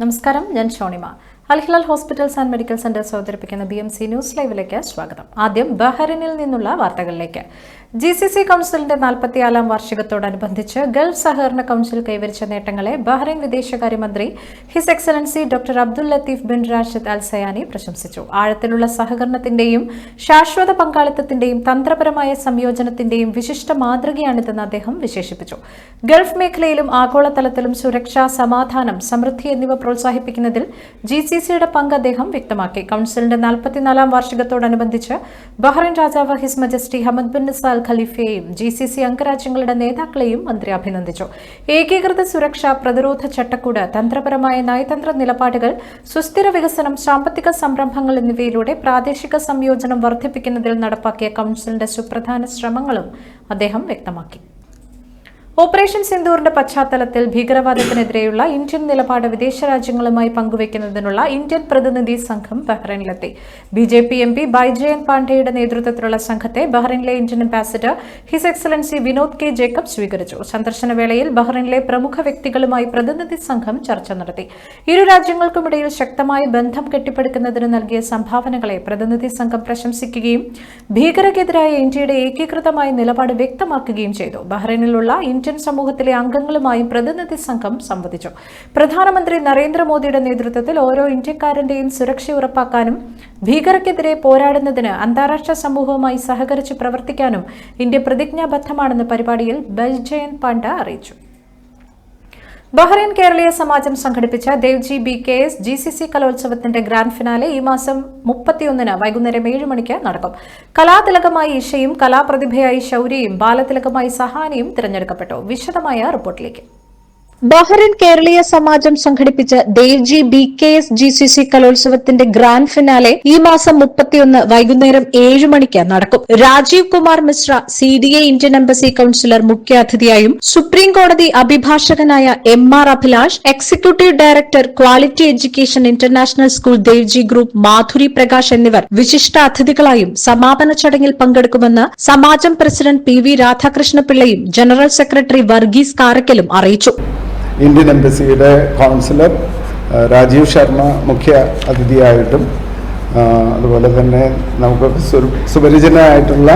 നമസ്കാരം, ഞാൻ Shonima. Al Hilal hospitals and medical centres അവതരിപ്പിക്കുന്ന BMC ന്യൂസ് ലൈവിലേക്ക് സ്വാഗതം. ആദ്യം ബഹ്റൈനിൽ നിന്നുള്ള വാർത്തകളിലേക്ക്. GCC കൗൺസിലിന്റെ 44ാം വാർഷികത്തോടനുബന്ധിച്ച് ഗൾഫ് സഹകരണ കൗൺസിൽ കൈവരിച്ച നേട്ടങ്ങളെ ബഹ്റൈൻ വിദേശകാര്യമന്ത്രി His Excellency doctor Abdul Latif bin Rashid Al Zayani പ്രശംസിച്ചു. ആഴത്തിലുള്ള സഹകരണത്തിന്റെയും ശാശ്വത പങ്കാളിത്തത്തിന്റെയും തന്ത്രപരമായ സംയോജനത്തിന്റെയും വിശിഷ്ട മാതൃകയാണിതെന്ന് അദ്ദേഹം വിശേഷിപ്പിച്ചു. ഗൾഫ് മേഖലയിലും ആഗോളതലത്തിലും സുരക്ഷ, സമാധാനം, സമൃദ്ധി എന്നിവ പ്രോത്സാഹിപ്പിക്കുന്നതിൽ GCCയുടെ പങ്ക് അദ്ദേഹം വ്യക്തമാക്കി. കൗൺസിലിന്റെ 44ാം വാർഷികത്തോടനുബന്ധിച്ച് ബഹ്റൈൻ രാജാവ് ഹിസ് മജസ്റ്റി ഹമദ് ബിൻ നിസ അൽ ഖലീഫയെയും GCC അംഗരാജ്യങ്ങളുടെ നേതാക്കളെയും മന്ത്രി അഭിനന്ദിച്ചു. ഏകീകൃത സുരക്ഷ, പ്രതിരോധ ചട്ടക്കൂട്, തന്ത്രപരമായ നയതന്ത്ര നിലപാടുകൾ, സുസ്ഥിര വികസനം, സാമ്പത്തിക സംരംഭങ്ങൾ എന്നിവയിലൂടെ പ്രാദേശിക സംയോജനം വർദ്ധിപ്പിക്കുന്നതിൽ നടപ്പാക്കിയ കൗൺസിലിന്റെ സുപ്രധാന ശ്രമങ്ങളും അദ്ദേഹം വ്യക്തമാക്കി. ഓപ്പറേഷൻ സിന്ദൂറിന്റെ പശ്ചാത്തലത്തിൽ ഭീകരവാദത്തിനെതിരെയുള്ള ഇന്ത്യൻ നിലപാട് വിദേശ രാജ്യങ്ങളുമായി പങ്കുവയ്ക്കുന്നതിനുള്ള ഇന്ത്യൻ പ്രതിനിധി സംഘം ബഹ്റൈനിലെത്തി. BJP MP ബൈജയന്ത് പാണ്ഡെയുടെ നേതൃത്വത്തിലുള്ള സംഘത്തെ ബഹ്റൈനിലെ Indian ambassador His Excellency Vinod K Jacob സ്വീകരിച്ചു. സന്ദർശന വേളയിൽ ബഹ്റൈനിലെ പ്രമുഖ വ്യക്തികളുമായി പ്രതിനിധി സംഘം ചർച്ച നടത്തി. ഇരു രാജ്യങ്ങൾക്കുമിടയിൽ ശക്തമായ ബന്ധം കെട്ടിപ്പടുക്കുന്നതിന് നൽകിയ സംഭാവനകളെ പ്രതിനിധി സംഘം പ്രശംസിക്കുകയും ഭീകരതയ്ക്കെതിരായ ഇന്ത്യയുടെ ഏകീകൃതമായ നിലപാട് വ്യക്തമാക്കുകയും ചെയ്തു. ബഹ്റൈനിലുള്ള ഇന്ത്യൻ സമൂഹത്തിലെ അംഗങ്ങളുമായും പ്രതിനിധി സംഘം സംവദിച്ചു. പ്രധാനമന്ത്രി നരേന്ദ്രമോദിയുടെ നേതൃത്വത്തിൽ ഓരോ ഇന്ത്യക്കാരന്റെയും സുരക്ഷ ഉറപ്പാക്കാനും ഭീകരതയ്ക്കെതിരെ പോരാടുന്നതിന് അന്താരാഷ്ട്ര സമൂഹവുമായി സഹകരിച്ച് പ്രവർത്തിക്കാനും ഇന്ത്യ പ്രതിജ്ഞാബദ്ധമാണെന്ന് പരിപാടിയിൽ ബൈജയന്ത് പാണ്ഡ അറിയിച്ചു. ബഹ്റൈൻ കേരളീയ സമാജം സംഘടിപ്പിച്ച ദേവ്ജി BKS GCC കലോത്സവത്തിന്റെ ഗ്രാൻഡ് ഫിനാലെ ഈ മാസം 31-ന് വൈകുന്നേരം 7 മണിക്ക് നടക്കും. കലാതിലകമായി ഇഷയും കലാപ്രതിഭയായി ശൗര്യയും ബാലതിലകമായി സഹാനിയും തിരഞ്ഞെടുക്കപ്പെട്ടു. വിശദമായ റിപ്പോർട്ടിലേക്ക്. ബഹ്റൈൻ കേരളീയ സമാജം സംഘടിപ്പിച്ച ദേവ്ജി BKS GCC കലോത്സവത്തിന്റെ ഗ്രാൻഡ് ഫിനാലെ ഈ മാസം 31 വൈകുന്നേരം 7 മണിക്ക് നടക്കും. Rajeev Kumar Mishra CDA Indian embassy counsellor മുഖ്യാതിഥിയായും, സുപ്രീം കോടതി അഭിഭാഷകനായ MR Abhilash, executive director quality education international school Devji group Madhuri Prakash എന്നിവർ വിശിഷ്ട അതിഥികളായും സമാപന ചടങ്ങിൽ പങ്കെടുക്കുമെന്ന് സമാജം പ്രസിഡന്റ് PV രാധാകൃഷ്ണപിള്ളയും ജനറൽ സെക്രട്ടറി വർഗീസ് കാരക്കലും അറിയിച്ചു. ഇന്ത്യൻ എംബസിയുടെ കൗൺസിലർ രാജീവ് ശർമ്മ മുഖ്യ അതിഥിയായിട്ടും, അതുപോലെ തന്നെ നമുക്ക് സുപരിചിതനായിട്ടുള്ള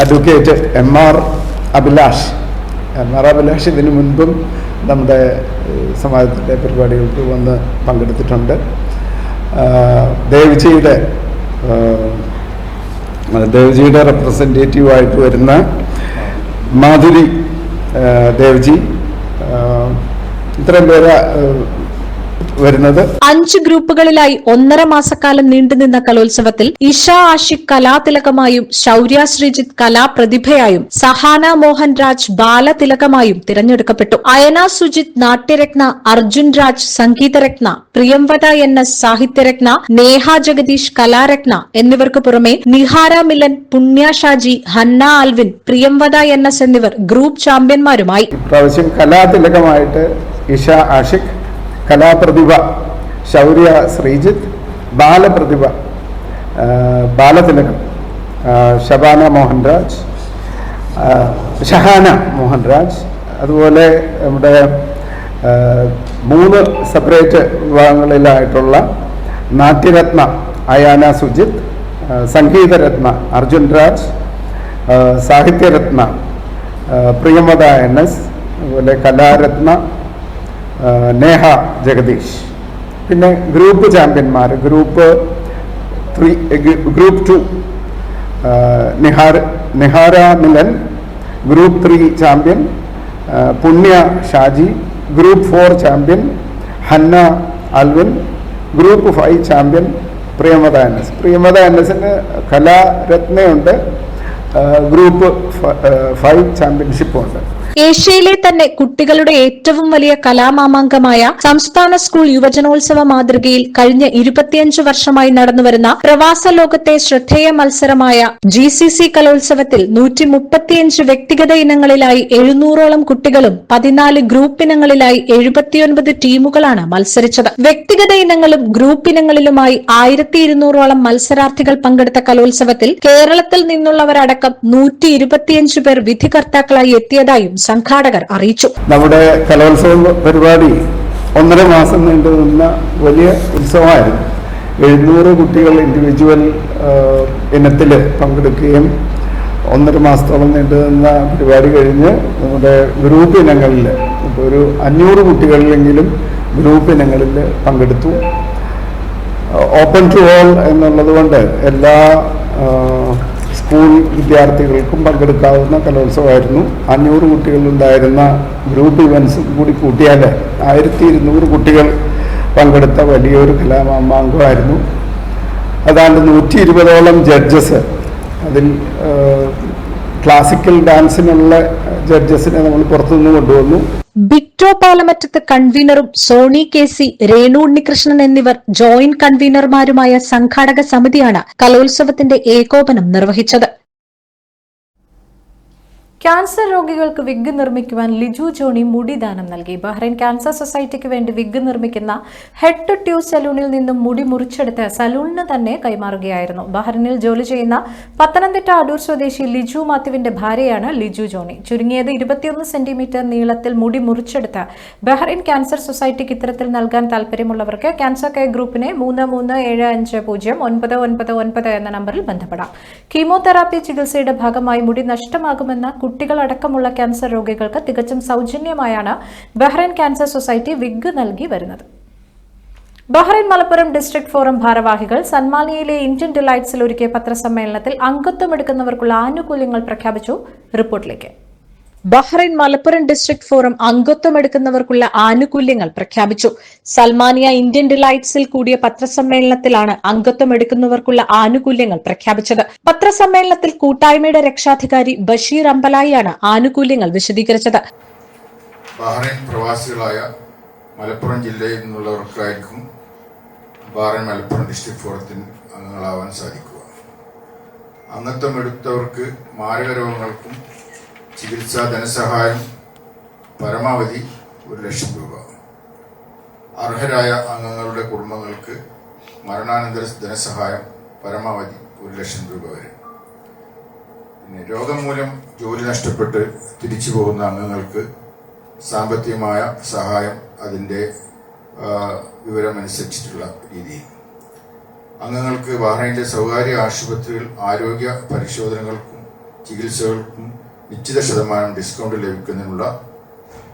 അഡ്വക്കേറ്റ് MR അഭിലാഷ് ഇതിനു മുൻപും നമ്മുടെ സമാജത്തിൻ്റെ പരിപാടികൾക്ക് വന്ന് പങ്കെടുത്തിട്ടുണ്ട്. ദേവ്ജിയുടെ റെപ്രസെൻറ്റേറ്റീവായിട്ട് വരുന്ന മാധുരി ദേവ്ജി, ഇത്രയും പേര് വരുന്നത്. 5 ഗ്രൂപ്പുകളിലായി 1.5 മാസക്കാലം നീണ്ടുനിന്ന കലോത്സവത്തിൽ ഇഷ ആഷിഖ് കലാതിലകമായും, ശൗര്യ ശ്രീജിത്ത് കലാപ്രതിഭയായും, സഹാന മോഹൻ രാജ് ബാലതിലകമായും തിരഞ്ഞെടുക്കപ്പെട്ടു. അയന സുജിത് നാട്യരത്ന, അർജുൻ രാജ് സംഗീതരത്ന, പ്രിയംവദ NS സാഹിത്യരത്ന, നേഹ ജഗദീഷ് കലാരത്ന എന്നിവർക്ക് പുറമെ നിഹാര മിലൻ, പുണ്യ ഷാജി, ഹന്ന ആൽവിൻ, പ്രിയംവദ NS എന്നിവർ ഗ്രൂപ്പ് ചാമ്പ്യന്മാരുമായി. ഇപ്രാവശ്യം കലാതിലകമായിട്ട് ഇഷ ആഷിഖ്, കലാപ്രതിഭ ശൗര്യ ശ്രീജിത്ത്, ബാലപ്രതിഭ ബാലതിലകം ഷഹാന മോഹൻരാജ്, അതുപോലെ നമ്മുടെ 3 സെപ്പറേറ്റ് വിഭാഗങ്ങളിലായിട്ടുള്ള നാട്യരത്ന അയാന സുജിത്ത്, സംഗീതരത്ന അർജുൻ രാജ്, സാഹിത്യരത്ന പ്രിയമത NS, അതുപോലെ കലാരത്ന നേഹ ജഗദീഷ്. പിന്നെ ഗ്രൂപ്പ് ചാമ്പ്യന്മാർ group 2 Nihara Milan, group 3 champion Punya Shaji, group 4 champion Hanna Alvin, group 5 champion Priyamatha NSന് കലാരത്നയുണ്ട്, ഗ്രൂപ്പ് 5 ചാമ്പ്യൻഷിപ്പുണ്ട്. ഏഷ്യയിലെ തന്നെ കുട്ടികളുടെ ഏറ്റവും വലിയ കലാമാമാങ്കമായ സംസ്ഥാന സ്കൂൾ യുവജനോത്സവ മാതൃകയിൽ കഴിഞ്ഞ 25 വർഷമായി നടന്നുവരുന്ന പ്രവാസ ലോകത്തെ ശ്രദ്ധേയ മത്സരമായ GCC കലോത്സവത്തിൽ 135 വ്യക്തിഗത ഇനങ്ങളിലായി 700ഓളം കുട്ടികളും 14 ഗ്രൂപ്പ് ഇനങ്ങളിലായി 79 ടീമുകളാണ് മത്സരിച്ചത്. വ്യക്തിഗത ഇനങ്ങളും ഗ്രൂപ്പ് ഇനങ്ങളിലുമായി 1200ഓളം മത്സരാർത്ഥികൾ പങ്കെടുത്ത കലോത്സവത്തിൽ കേരളത്തിൽ നിന്നുള്ളവരടക്കം 125 പേർ വിധികർത്താക്കളായി എത്തിയതായും സംഘാടകർ അറിയിച്ചു. നമ്മുടെ കലോത്സവ പരിപാടി 1.5 മാസം നീണ്ടു നിന്ന വലിയ ഉത്സവമായിരുന്നു. 700 കുട്ടികൾ ഇൻഡിവിജ്വൽ ഇനത്തിൽ പങ്കെടുക്കുകയും 1.5 മാസത്തോളം നീണ്ടു നിന്ന പരിപാടി കഴിഞ്ഞ് നമ്മുടെ ഗ്രൂപ്പ് ഇനങ്ങളിൽ ഇപ്പോൾ ഒരു 500 കുട്ടികളിലെങ്കിലും ഗ്രൂപ്പ് ഇനങ്ങളിൽ പങ്കെടുത്തു. ഓപ്പൺ ടു ഓൾ എന്നുള്ളത് കൊണ്ട് എല്ലാ സ്കൂൾ വിദ്യാർത്ഥികൾക്കും പങ്കെടുക്കാവുന്ന കലോത്സവമായിരുന്നു. 500 കുട്ടികളുണ്ടായിരുന്ന ഗ്രൂപ്പ് ഇവൻസും കൂടി കൂട്ടിയാൽ 1200 കുട്ടികൾ പങ്കെടുത്ത വലിയൊരു കലാമാമാങ്കമായിരുന്നു. അതാണ്ട് 120ഓളം ജഡ്ജസ്, അതിൽ ക്ലാസിക്കൽ ഡാൻസിനുള്ള ജഡ്ജസിനെ നമ്മൾ പുറത്തുനിന്ന് കൊണ്ടുവന്നു. ബിക്ടോ പാലമറ്റത്ത് കൺവീനറും സോണി കെ.സി, രേണു ഉണ്ണികൃഷ്ണൻ എന്നിവർ ജോയിന്റ് കൺവീനർമാരുമായ സംഘാടക സമിതിയാണ് കലോത്സവത്തിന്റെ ഏകോപനം നിർവഹിച്ചത്. ക്യാൻസർ രോഗികൾക്ക് വിഗ് നിർമ്മിക്കുവാൻ ലിജു ജോണി മുടി ദാനം നൽകി. ബഹ്റൈൻ ക്യാൻസർ സൊസൈറ്റിക്ക് വേണ്ടി വിഗ് നിർമ്മിക്കുന്ന ഹെഡ് ടു ട്യൂ സലൂണിൽ നിന്നും മുടി മുറിച്ചെടുത്ത് സലൂണിന് തന്നെ കൈമാറുകയായിരുന്നു. ബഹ്റൈനിൽ ജോലി ചെയ്യുന്ന പത്തനംതിട്ട അടൂർ സ്വദേശി ലിജു മാത്യുവിന്റെ ഭാര്യയാണ് ലിജു ജോണി. ചുരുങ്ങിയത് 21 സെന്റിമീറ്റർ നീളത്തിൽ മുടി മുറിച്ചെടുത്ത് ബഹ്റൈൻ ക്യാൻസർ സൊസൈറ്റിക്ക് ഇത്തരത്തിൽ നൽകാൻ താൽപര്യമുള്ളവർക്ക് ക്യാൻസർ കെയർ ഗ്രൂപ്പിനെ 33750999 എന്ന നമ്പറിൽ ബന്ധപ്പെടാം. കീമോതെറാപ്പി ചികിത്സയുടെ ഭാഗമായി മുടി നഷ്ടമാകുമെന്ന കുട്ടികളടക്കമുള്ള ക്യാൻസർ രോഗികൾക്ക് തികച്ചും സൗജന്യമായാണ് ബഹ്റൈൻ ക്യാൻസർ സൊസൈറ്റി വിഗ് നൽകി വരുന്നത്. ബഹ്റൈൻ മലപ്പുറം ഡിസ്ട്രിക്ട് ഫോറം ഭാരവാഹികൾ സൽമാനിയയിലെ ഇന്ത്യൻ ഡിലൈറ്റ്സിൽ ഒരുക്കിയ പത്രസമ്മേളനത്തിൽ അംഗത്വമെടുക്കുന്നവർക്കുള്ള ആനുകൂല്യങ്ങൾ പ്രഖ്യാപിച്ചു. റിപ്പോർട്ടിലേക്ക്. ബഹ്റൈൻ മലപ്പുറം ഡിസ്ട്രിക്ട് ഫോറം അംഗത്വമെടുക്കുന്നവർക്കുള്ള ആനുകൂല്യങ്ങൾ പ്രഖ്യാപിച്ചു. സൽമാനിയ ഇന്ത്യൻ ഡിലൈറ്റ്സിൽ കൂടിയ പത്രസമ്മേളനത്തിലാണ് അംഗത്വമെടുക്കുന്നവർക്കുള്ള ആനുകൂല്യങ്ങൾ പ്രഖ്യാപിച്ചത്. പത്രസമ്മേളനത്തിൽ കൂട്ടായ്മയുടെ രക്ഷാധികാരി ബഷീർ അമ്പലായിയാണ് ആനുകൂല്യങ്ങൾ വിശദീകരിച്ചത്. ബഹ്റൈൻ പ്രവാസികളായ മലപ്പുറം ജില്ലയിൽ നിന്നുള്ളവർക്കായിരിക്കും ബഹ്റൈൻ മലപ്പുറം ഡിസ്ട്രിക്ട് ഫോറത്തിന് അംഗങ്ങളാവാൻ സാധിക്കുക. അംഗത്വമെടുത്തവർക്ക് മാരക രോഗങ്ങൾക്കും ചികിത്സാ ധനസഹായം പരമാവധി 1,00,000 രൂപ. അർഹരായ അംഗങ്ങളുടെ കുടുംബങ്ങൾക്ക് മരണാനന്തര ധനസഹായം പരമാവധി 1,00,000 രൂപ വരെ. പിന്നെ രോഗം മൂലം ജോലി നഷ്ടപ്പെട്ട് തിരിച്ചു പോകുന്ന അംഗങ്ങൾക്ക് സാമ്പത്തികമായ സഹായം അതിൻ്റെ വിവരമനുസരിച്ചിട്ടുള്ള രീതിയിൽ. അംഗങ്ങൾക്ക് ബഹ്റൈനിലെ സ്വകാര്യ ആശുപത്രികൾ ആരോഗ്യ പരിശോധനകൾക്കും ചികിത്സകൾക്കും നിശ്ചിത ശതമാനം ഡിസ്കൗണ്ട് ലഭിക്കുന്നതിനുള്ള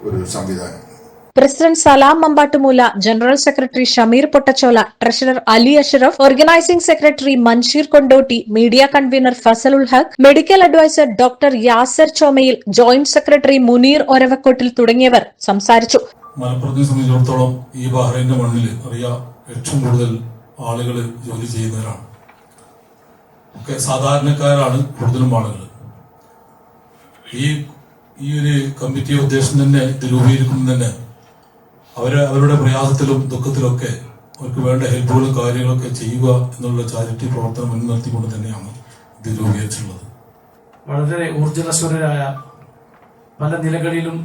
ഒരു സംവിധാനം. President Salam Mambattumoola, general secretary Shameer Pottachola, treasurer Ali Ashraf, organising secretary Mansheer Kondotty, media convener Fazalul Haq, medical adviser doctor Yasar Chomayil, joint secretary Muneer Oravakkottil തുടങ്ങിയവർ സംസാരിച്ചു. മലപ്പുറത്തെ സംബന്ധിച്ചിടത്തോളം ഈ ബഹ്റൈന്റെ മണ്ണിൽ അറിയാം ഏറ്റവും കൂടുതൽ ആളുകൾ ജോലി ചെയ്യുന്നവരാണ്. ഒക്കെ സാധാരണക്കാരാണ് കൂടുതലും ആളുകൾ. ഈ ഒരു കമ്മിറ്റി ഉദ്ദേശം തന്നെ രൂപീകരിക്കുന്നത് തന്നെ അവരുടെ പ്രയാസത്തിലും ദുഃഖത്തിലൊക്കെ അവർക്ക് വേണ്ട ഹെൽപ്പുകളും കാര്യങ്ങളൊക്കെ ചെയ്യുക എന്നുള്ള ചാരിറ്റി പ്രവർത്തനം മുൻനിർത്തിക്കൊണ്ട് തന്നെയാണ് ഇത് രൂപീകരിച്ചിട്ടുള്ളത്. വളരെ ഊർജ്ജസ്വലരായ പല നിലകളിലും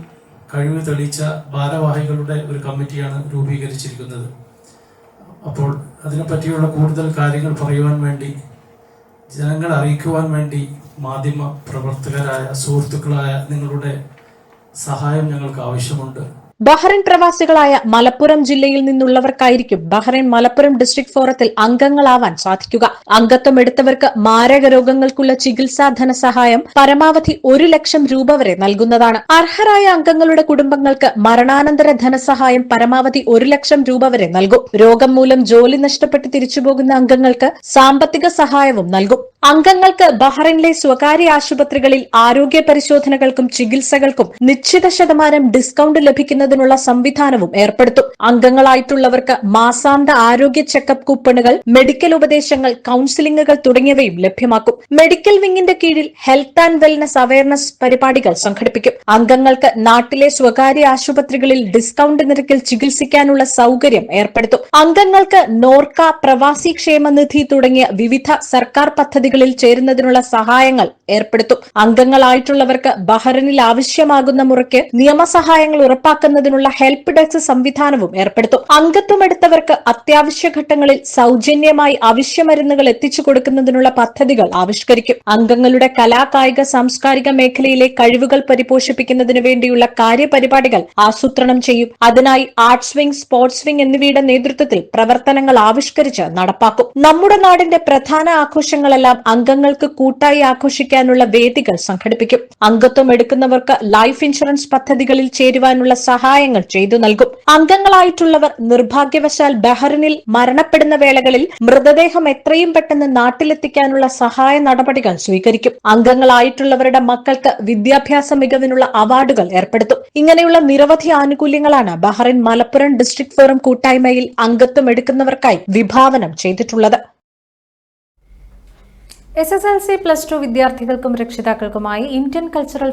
കഴിവ് തെളിയിച്ച ഭാരവാഹികളുടെ ഒരു കമ്മിറ്റിയാണ് രൂപീകരിച്ചിരിക്കുന്നത്. അപ്പോൾ അതിനെപ്പറ്റിയുള്ള കൂടുതൽ കാര്യങ്ങൾ പറയുവാൻ വേണ്ടി, ജനങ്ങളെ അറിയിക്കുവാൻ വേണ്ടി മാധ്യമ പ്രവർത്തകരായ സുഹൃത്തുക്കളായ നിങ്ങളുടെ സഹായം ഞങ്ങൾക്ക് ആവശ്യമുണ്ട്. ബഹ്റൈൻ പ്രവാസികളായ മലപ്പുറം ജില്ലയിൽ നിന്നുള്ളവർക്കായിരിക്കും ബഹ്റൈൻ മലപ്പുറം ഡിസ്ട്രിക്ട് ഫോറത്തിൽ അംഗങ്ങളാവാൻ സാധിക്കുക. അംഗത്വം എടുത്തവർക്ക് മാരക രോഗങ്ങൾക്കുള്ള ചികിത്സാ ധനസഹായം പരമാവധി 1,00,000 രൂപ വരെ നൽകുന്നതാണ്. അർഹരായ അംഗങ്ങളുടെ കുടുംബങ്ങൾക്ക് മരണാനന്തര ധനസഹായം പരമാവധി 1,00,000 രൂപ വരെ നൽകും. രോഗം മൂലം ജോലി നഷ്ടപ്പെട്ട് തിരിച്ചുപോകുന്ന അംഗങ്ങൾക്ക് സാമ്പത്തിക സഹായവും നൽകും. അംഗങ്ങൾക്ക് ബഹ്റൈനിലെ സ്വകാര്യ ആശുപത്രികളിൽ ആരോഗ്യ പരിശോധനകൾക്കും ചികിത്സകൾക്കും നിശ്ചിത ശതമാനം ഡിസ്കൗണ്ട് ലഭിക്കുന്നതിനുള്ള സംവിധാനവും ഏർപ്പെടുത്തും. അംഗങ്ങളായിട്ടുള്ളവർക്ക് മാസാന്ത ആരോഗ്യ ചെക്കപ്പ് കൂപ്പണുകൾ, മെഡിക്കൽ ഉപദേശങ്ങൾ, കൌൺസിലിംഗുകൾ തുടങ്ങിയവയും ലഭ്യമാക്കും. മെഡിക്കൽ വിങ്ങിന്റെ കീഴിൽ ഹെൽത്ത് ആൻഡ് വെൽനസ് അവയർനെസ് പരിപാടികൾ സംഘടിപ്പിക്കും. അംഗങ്ങൾക്ക് നാട്ടിലെ സ്വകാര്യ ആശുപത്രികളിൽ ഡിസ്കൗണ്ട് നിരക്കിൽ ചികിത്സിക്കാനുള്ള സൗകര്യം ഏർപ്പെടുത്തും. അംഗങ്ങൾക്ക് നോർക്ക, പ്രവാസി ക്ഷേമനിധി തുടങ്ങിയ വിവിധ സർക്കാർ പദ്ധതികളിൽ ചേരുന്നതിനുള്ള സഹായങ്ങൾ ഏർപ്പെടുത്തും. അംഗങ്ങളായിട്ടുള്ളവർക്ക് ബഹ്റൈനിൽ ആവശ്യമാകുന്ന മുറയ്ക്ക് നിയമസഹായങ്ങൾ ഉറപ്പാക്കുന്ന ബന്ധപ്പെടുന്നതിനുള്ള ഹെൽപ്പ് ഡെസ്ക് സംവിധാനവും ഏർപ്പെടുത്തും. അംഗത്വമെടുത്തവർക്ക് അത്യാവശ്യ ഘട്ടങ്ങളിൽ സൌജന്യമായി അവശ്യമരുന്നുകൾ എത്തിച്ചു കൊടുക്കുന്നതിനുള്ള പദ്ധതികൾ ആവിഷ്കരിക്കും. അംഗങ്ങളുടെ കലാ, കായിക, സാംസ്കാരിക മേഖലയിലെ കഴിവുകൾ പരിപോഷിപ്പിക്കുന്നതിനു വേണ്ടിയുള്ള കാര്യപരിപാടികൾ ആസൂത്രണം ചെയ്യും. അതിനായി ആർട്സ് വിംഗ്, സ്പോർട്സ് വിംഗ് എന്നിവയുടെ നേതൃത്വത്തിൽ പ്രവർത്തനങ്ങൾ ആവിഷ്കരിച്ച് നടപ്പാക്കും. നമ്മുടെ നാടിന്റെ പ്രധാന ആഘോഷങ്ങളെല്ലാം അംഗങ്ങൾക്ക് കൂട്ടായി ആഘോഷിക്കാനുള്ള വേദികൾ സംഘടിപ്പിക്കും. അംഗത്വം എടുക്കുന്നവർക്ക് ലൈഫ് ഇൻഷുറൻസ് പദ്ധതികളിൽ ചേരുവാനുള്ള സഹായങ്ങൾ ചെയ്തു നൽകും. അംഗങ്ങളായിട്ടുള്ളവർ നിർഭാഗ്യവശാൽ ബഹ്റിനിൽ മരണപ്പെടുന്ന വേളകളിൽ മൃതദേഹം എത്രയും പെട്ടെന്ന് നാട്ടിലെത്തിക്കാനുള്ള സഹായ നടപടികൾ സ്വീകരിക്കും. അംഗങ്ങളായിട്ടുള്ളവരുടെ മക്കൾക്ക് വിദ്യാഭ്യാസ മികവിനുള്ള അവാർഡുകൾ ഏർപ്പെടുത്തും. ഇങ്ങനെയുള്ള നിരവധി ആനുകൂല്യങ്ങളാണ് ബഹ്റിൻ മലപ്പുറം ഡിസ്ട്രിക്ട് ഫോറം കൂട്ടായ്മയിൽ അംഗത്വം എടുക്കുന്നവർക്കായി വിഭാവനം ചെയ്തിട്ടുള്ളത്. SSLC +2 വിദ്യാർത്ഥികൾക്കും രക്ഷിതാക്കൾക്കുമായി Indian cultural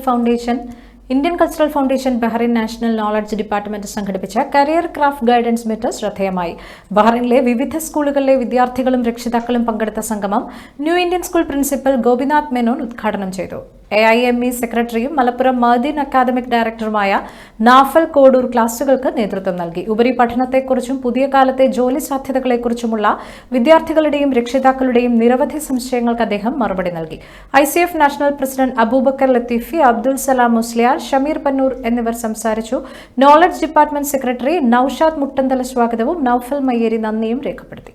foundation Bahrain national knowledge department സംഘടിപ്പിച്ച കരിയർ ക്രാഫ്റ്റ് ഗൈഡൻസ് മീറ്റ് ശ്രദ്ധേയമായി. ബഹ്റിനിലെ വിവിധ സ്കൂളുകളിലെ വിദ്യാർത്ഥികളും രക്ഷിതാക്കളും പങ്കെടുത്ത സംഗമം new Indian school principal Gopinath Menon ഉദ്ഘാടനം ചെയ്തു. AIME സെക്രട്ടറിയും മലപ്പുറം മഅദീൻ അക്കാദമിക് ഡയറക്ടറുമായ നാഫൽ കോഡൂർ ക്ലാസുകൾക്ക് നേതൃത്വം നൽകി. ഉപരിപഠനത്തെക്കുറിച്ചും പുതിയ കാലത്തെ ജോലി സാധ്യതകളെക്കുറിച്ചുമുള്ള വിദ്യാർത്ഥികളുടെയും രക്ഷിതാക്കളുടെയും നിരവധി സംശയങ്ങൾക്ക് അദ്ദേഹം മറുപടി നൽകി. ICF national president Abubakar Latheefi, Abdul Salam Musliyar, Shameer Pannoor എന്നിവർ സംസാരിച്ചു. Knowledge department secretary Naushad Muttanthala സ്വാഗതവും നൌഫൽ മയ്യേരി നന്ദിയും രേഖപ്പെടുത്തി.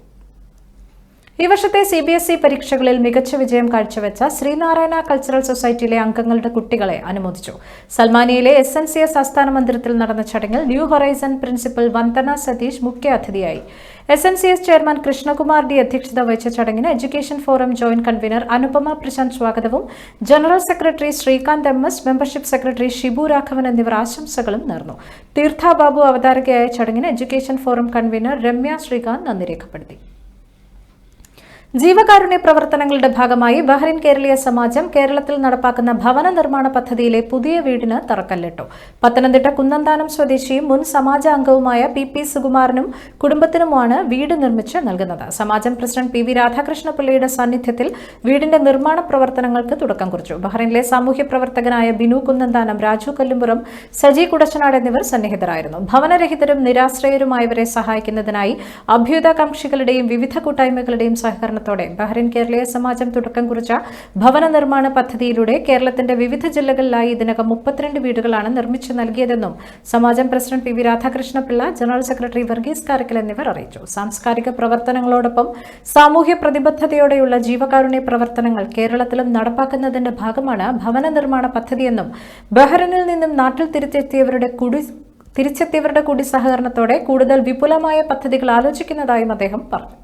ഈ വർഷത്തെ CBSE പരീക്ഷകളിൽ മികച്ച വിജയം കാഴ്ചവെച്ച ശ്രീനാരായണ കൾച്ചറൽ സൊസൈറ്റിയിലെ അംഗങ്ങളുടെ കുട്ടികളെ അനുമോദിച്ചു. സൽമാനിയയിലെ SNCS ആസ്ഥാന മന്ദിരത്തിൽ നടന്ന ചടങ്ങിൽ New Horizon principal Vandana Satheesh മുഖ്യ അതിഥിയായി. SNCS ചെയർമാൻ കൃഷ്ണകുമാർ D അധ്യക്ഷത വഹിച്ച ചടങ്ങിന് education forum joint convener Anupama Prashanth സ്വാഗതവും general secretary Sreekanth MS, membership secretary Shibu Raghavan എന്നിവർ ആശംസകളും നേർന്നു. തീർത്ഥ ബാബു അവതാരകയായ ചടങ്ങിന് education forum convener Ramya Sreekanth നന്ദി രേഖപ്പെടുത്തി. ജീവകാരുണ്യ പ്രവർത്തനങ്ങളുടെ ഭാഗമായി ബഹ്റിൻ കേരളീയ സമാജം കേരളത്തിൽ നടപ്പാക്കുന്ന ഭവന നിർമ്മാണ പദ്ധതിയിലെ പുതിയ വീടിന് തറക്കല്ലിട്ടു. പത്തനംതിട്ട കുന്നന്താനം സ്വദേശിയും മുൻ സമാജ അംഗവുമായ PP സുകുമാരനും കുടുംബത്തിനുമാണ് വീട് നിർമ്മിച്ച് നൽകുന്നത്. സമാജം പ്രസിഡന്റ് PV രാധാകൃഷ്ണപിള്ളയുടെ സാന്നിധ്യത്തിൽ വീടിന്റെ നിർമ്മാണ പ്രവർത്തനങ്ങൾക്ക് തുടക്കം കുറിച്ചു. ബഹ്റിനിലെ സാമൂഹ്യ പ്രവർത്തകനായ ബിനു കുന്നന്താനം, രാജു കല്ലുംപുറം, സജി കുടച്ചനാട് എന്നിവർ സന്നിഹിതരായിരുന്നു. ഭവനരഹിതരും നിരാശ്രയരുമായവരെ സഹായിക്കുന്നതിനായി അഭ്യുദയകാംക്ഷികളുടെയും വിവിധ കൂട്ടായ്മകളുടെയും സഹകരണം ബഹ്റിൻ കേരളീയ സമാജം തുടക്കം കുറിച്ച ഭവന നിർമ്മാണ പദ്ധതിയിലൂടെ കേരളത്തിന്റെ വിവിധ ജില്ലകളിലായി ഇതിനകം 32 വീടുകളാണ് നിർമ്മിച്ചു നൽകിയതെന്നും Samajam president PV Radhakrishnapillai, general secretary Varghese Karakkal എന്നിവർ അറിയിച്ചു. സാംസ്കാരിക പ്രവർത്തനങ്ങളോടൊപ്പം സാമൂഹ്യ പ്രതിബദ്ധതയോടെയുള്ള ജീവകാരുണ്യ പ്രവർത്തനങ്ങൾ കേരളത്തിലും നടപ്പാക്കുന്നതിന്റെ ഭാഗമാണ് ഭവന നിർമ്മാണ പദ്ധതിയെന്നും ബഹ്റിനിൽ നിന്നും നാട്ടിൽ തിരിച്ചെത്തിയവരുടെ കൂടി സഹകരണത്തോടെ കൂടുതൽ വിപുലമായ പദ്ധതികൾ ആലോചിക്കുന്നതായും അദ്ദേഹം പറഞ്ഞു.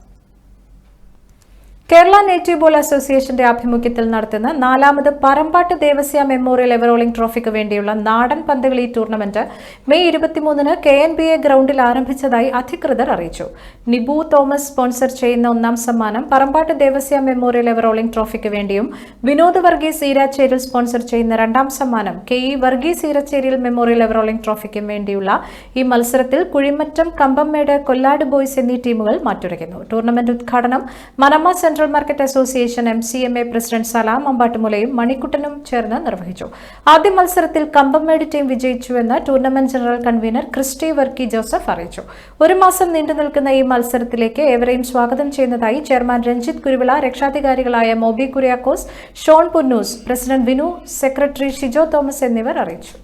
കേരള നേറ്റീവ് ബോൾ അസോസിയേഷന്റെ ആഭിമുഖ്യത്തിൽ നടത്തുന്ന 4ാമത് പറമ്പാട്ട് ദേവസ്യ മെമ്മോറിയൽ എവറോളിംഗ് ട്രോഫിക്ക് വേണ്ടിയുള്ള നാടൻ പന്തുകളി ടൂർണമെന്റ് മെയ് 23 KNBA ഗ്രൗണ്ടിൽ ആരംഭിച്ചതായി അധികൃതർ അറിയിച്ചു. നിബു തോമസ് സ്പോൺസർ ചെയ്യുന്ന 1ാം സമ്മാനം പറമ്പാട്ട് ദേവസ്യ മെമ്മോറിയൽ എവറോളിംഗ് ട്രോഫിക്ക് വേണ്ടിയും വിനോദ് വർഗീസ് ഈരാച്ചേരിൽ സ്പോൺസർ ചെയ്യുന്ന 2ാം സമ്മാനം KE വർഗീസ് ഈരാച്ചേരിൽ മെമ്മോറിയൽ എവറോളിംഗ് ട്രോഫിക്കും വേണ്ടിയുള്ള ഈ മത്സരത്തിൽ കുഴിമറ്റം, കമ്പംമേട്, കൊല്ലാട് ബോയ്സ് എന്നീ ടീമുകൾ മാറ്റുരയ്ക്കുന്നു. ടൂർണമെന്റ് ഉദ്ഘാടനം Manama central market association MCMA president Salam അമ്പാട്ടുമുലയും മണിക്കുട്ടനും ചേർന്ന് നിർവഹിച്ചു. ആദ്യ മത്സരത്തിൽ കമ്പംമേട് ടീം വിജയിച്ചുവെന്ന് tournament general convener Christy Varkey Joseph അറിയിച്ചു. 1 മാസം നീണ്ടു നിൽക്കുന്ന ഈ മത്സരത്തിലേക്ക് ഏവരെയും സ്വാഗതം ചെയ്യുന്നതായി ചെയർമാൻ രഞ്ജിത്ത് കുരുവിള, രക്ഷാധികാരികളായ മോബി കുര്യാക്കോസ്, ഷോൺ പുന്നൂസ്, പ്രസിഡന്റ് വിനു, സെക്രട്ടറി ഷിജോ തോമസ് എന്നിവർ അറിയിച്ചു.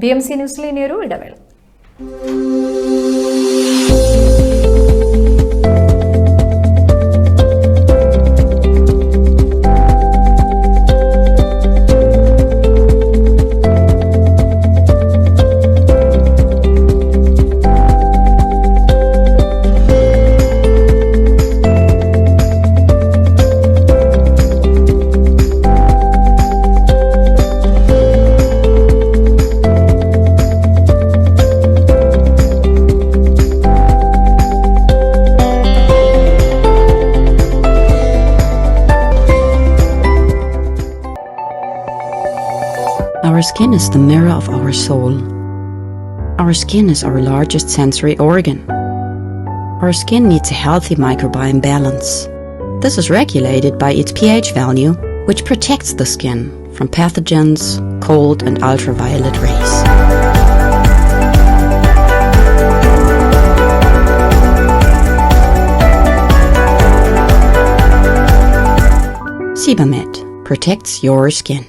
BMC ന്യൂസിൽ ഇനിയൊരു ഇടവേള. Our skin is the mirror of our soul. Our skin is our largest sensory organ. Our skin needs a healthy microbiome balance. This is regulated by its pH value, which protects the skin from pathogens, cold and ultraviolet rays. Sebamed protects your skin.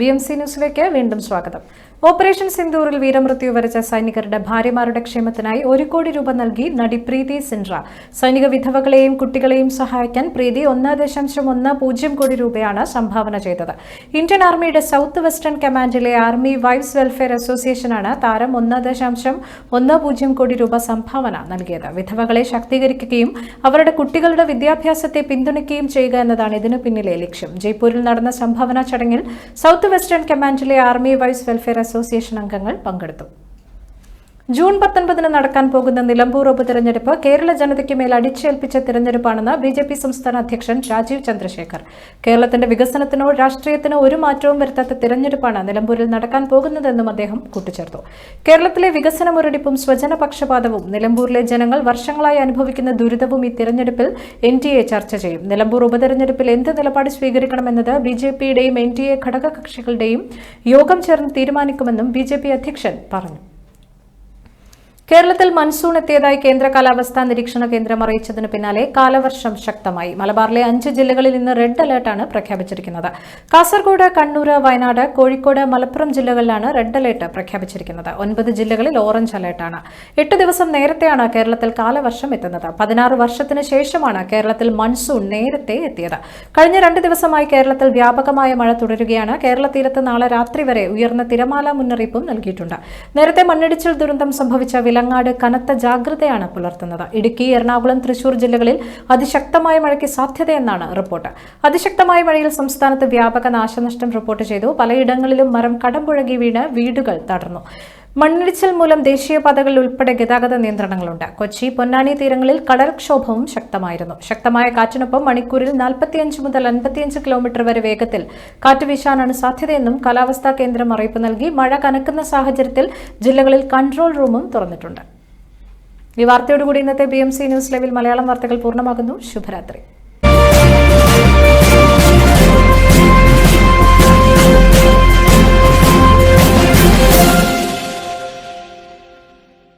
BMC ന്യൂസിലേക്ക് വീണ്ടും സ്വാഗതം. Operation സിന്ദൂറിൽ വീരമൃത്യു വരിച്ച സൈനികരുടെ ഭാര്യമാരുടെ ക്ഷേമത്തിനായി 1 കോടി രൂപ നൽകി നടി പ്രീതി സിൻഡ്ര. സൈനിക വിധവകളെയും കുട്ടികളെയും സഹായിക്കാൻ പ്രീതി 1.10 കോടി രൂപയാണ് സംഭാവന ചെയ്തത്. ഇന്ത്യൻ ആർമിയുടെ സൗത്ത് വെസ്റ്റേൺ കമാൻഡിലെ ആർമി വൈഫ്സ് വെൽഫെയർ അസോസിയേഷനാണ് താരം 1.10 കോടി രൂപ സംഭാവന നൽകിയത്. വിധവകളെ ശാക്തീകരിക്കുകയും അവരുടെ കുട്ടികളുടെ വിദ്യാഭ്യാസത്തെ പിന്തുണയ്ക്കുകയും ചെയ്യുക എന്നതാണ് ഇതിനു പിന്നിലെ ലക്ഷ്യം. ജയ്പൂരിൽ നടന്ന സംഭാവന ചടങ്ങിൽ സൗത്ത് വെസ്റ്റേൺ കമാൻഡിലെ ആർമി വൈഫ്സ് വെൽഫെയർ അസോസിയേഷൻ അംഗങ്ങൾ പങ്കെടുത്തു. ജൂൺ 19 നടക്കാൻ പോകുന്ന നിലമ്പൂർ ഉപതെരഞ്ഞെടുപ്പ് കേരള ജനതയ്ക്ക് മേൽ അടിച്ചേൽപ്പിച്ച തിരഞ്ഞെടുപ്പാണെന്ന് BJP സംസ്ഥാന അധ്യക്ഷൻ രാജീവ് ചന്ദ്രശേഖർ. കേരളത്തിന്റെ വികസനത്തിനോ രാഷ്ട്രീയത്തിനോ ഒരു മാറ്റവും വരുത്താത്ത തിരഞ്ഞെടുപ്പാണ് നിലമ്പൂരിൽ നടക്കാൻ പോകുന്നതെന്നും അദ്ദേഹം കൂട്ടിച്ചേർത്തു. കേരളത്തിലെ വികസന മുരടിപ്പും സ്വജന പക്ഷപാതവും നിലമ്പൂരിലെ ജനങ്ങൾ വർഷങ്ങളായി അനുഭവിക്കുന്ന ദുരിതവും ഈ തിരഞ്ഞെടുപ്പിൽ NDA ചർച്ച ചെയ്യും. നിലമ്പൂർ ഉപതെരഞ്ഞെടുപ്പിൽ എന്ത് നിലപാട് സ്വീകരിക്കണമെന്നത് BJPയുടെയും NDA ഘടകകക്ഷികളുടെയും യോഗം ചേർന്ന് തീരുമാനിക്കുമെന്നും BJP അധ്യക്ഷൻ പറഞ്ഞു. കേരളത്തിൽ മൺസൂൺ എത്തിയതായി കേന്ദ്ര കാലാവസ്ഥാ നിരീക്ഷണ കേന്ദ്രം അറിയിച്ചതിന് പിന്നാലെ കാലവർഷം ശക്തമായി. മലബാറിലെ 5 ജില്ലകളിൽ ഇന്ന് റെഡ് അലർട്ടാണ് പ്രഖ്യാപിച്ചിരിക്കുന്നത്. കാസർഗോഡ്, കണ്ണൂർ, വയനാട്, കോഴിക്കോട്, മലപ്പുറം ജില്ലകളിലാണ് റെഡ് അലർട്ട് പ്രഖ്യാപിച്ചിരിക്കുന്നത്. 9 ജില്ലകളിൽ ഓറഞ്ച് അലർട്ടാണ്. 8 ദിവസം നേരത്തെയാണ് കേരളത്തിൽ കാലവർഷം എത്തുന്നത്. 16 വർഷത്തിന് ശേഷമാണ് കേരളത്തിൽ മൺസൂൺ നേരത്തെ എത്തിയത്. കഴിഞ്ഞ 2 ദിവസമായി കേരളത്തിൽ വ്യാപകമായ മഴ തുടരുകയാണ്. കേരള തീരത്ത് നാളെ രാത്രി വരെ ഉയർന്ന തിരമാല മുന്നറിയിപ്പും നൽകിയിട്ടുണ്ട്. നേരത്തെ മണ്ണിടിച്ചിൽ ദുരന്തം സംഭവിച്ച വിലങ്ങാട് കനത്ത ജാഗ്രതയാണ് പുലർത്തുന്നത്. ഇടുക്കി, എറണാകുളം, തൃശൂർ ജില്ലകളിൽ അതിശക്തമായ മഴയ്ക്ക് സാധ്യതയെന്നാണ് റിപ്പോർട്ട്. അതിശക്തമായ മഴയിൽ സംസ്ഥാനത്ത് വ്യാപക നാശനഷ്ടം റിപ്പോർട്ട് ചെയ്തു. പലയിടങ്ങളിലും മരം കടംപുഴകി വീണ് വീടുകൾ തകർന്നു. മണ്ണിടിച്ചിൽ മൂലം ദേശീയപാതകളിൽ ഉൾപ്പെടെ ഗതാഗത നിയന്ത്രണങ്ങളുണ്ട്. കൊച്ചി, പൊന്നാനി തീരങ്ങളിൽ കടൽക്ഷോഭവും ശക്തമായിരുന്നു. ശക്തമായ കാറ്റിനൊപ്പം മണിക്കൂറിൽ 45 മുതൽ 55 കിലോമീറ്റർ വരെ വേഗത്തിൽ കാറ്റ് വീശാനാണ് സാധ്യതയെന്നും കാലാവസ്ഥാ കേന്ദ്രം അറിയിപ്പ് നൽകി. മഴ കനക്കുന്ന സാഹചര്യത്തിൽ ജില്ലകളിൽ കൺട്രോൾ റൂമും തുറന്നിട്ടുണ്ട്. ഈ വാർത്തയോടുകൂടി ഇന്നത്തെ BMC ന്യൂസ് ലൈവിൽ മലയാളം വാർത്തകൾ പൂർണ്ണമാകുന്നു. ശുഭരാത്രി.